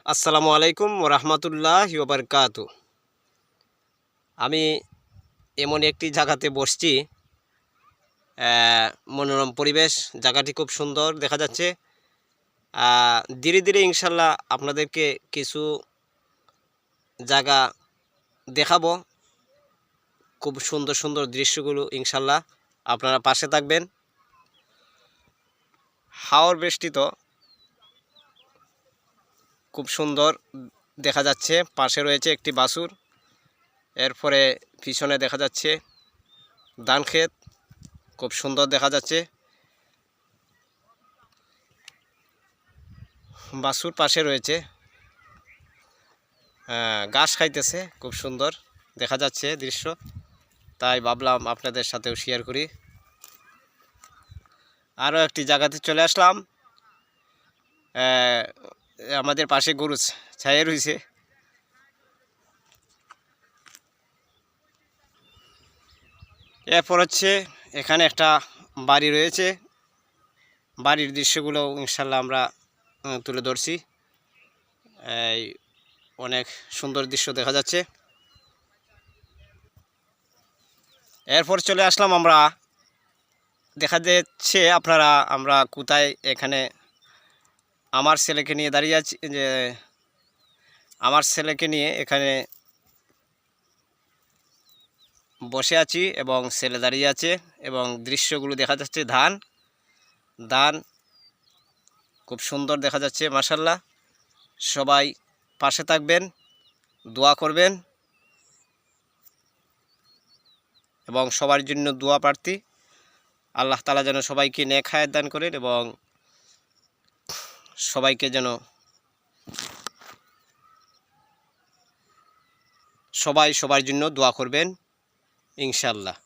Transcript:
আসসালামু আলাইকুম ওরহমতুল্লাহি ওবরকাতু। আমি এমন একটি জায়গাতে বসছি, মনোরম পরিবেশ, জায়গাটি খুব সুন্দর দেখা যাচ্ছে। ধীরে ধীরে ইনশাল্লাহ আপনাদেরকে কিছু জায়গা দেখাবো, খুব সুন্দর সুন্দর দৃশ্যগুলো। ইনশাল্লাহ আপনারা পাশে থাকবেন। হাওর বেষ্টিত খুব সুন্দর দেখা যাচ্ছে। পাশে রয়েছে একটি বাছুর, এরপরে পিছনে দেখা যাচ্ছে ধান ক্ষেত, খুব সুন্দর দেখা যাচ্ছে। বাছুর পাশে রয়েছে, ঘাস খাইতেছে, খুব সুন্দর দেখা যাচ্ছে দৃশ্য। তাই ভাবলাম আপনাদের সাথেও শেয়ার করি। আরও একটি জায়গাতে চলে আসলাম। আমাদের পাশে গরু ছায়ে রয়েছে। এরপর হচ্ছে এখানে একটা বাড়ি রয়েছে, বাড়ির দৃশ্যগুলো ইনশাল্লাহ আমরা তুলে ধরছি। এই অনেক সুন্দর দৃশ্য দেখা যাচ্ছে। এরপর চলে আসলাম আমরা, দেখা যাচ্ছে আপনারা আমরা কোথায়, এখানে আমার ছেলেকে নিয়ে দাঁড়িয়ে আছি, যে আমার ছেলেকে নিয়ে এখানে বসে আছি এবং ছেলে দাঁড়িয়ে আছে এবং দৃশ্যগুলো দেখা যাচ্ছে ধান ধান খুব সুন্দর দেখা যাচ্ছে মাশাআল্লাহ। সবাই পাশে থাকবেন, দোয়া করবেন এবং সবার জন্য দোয়া প্রার্থী। আল্লাহ তাআলা যেন সবাইকে নেক হায়াত দান করেন এবং সবাইকে যেন সবাই সবার জন্য দোয়া করবেন ইনশাআল্লাহ।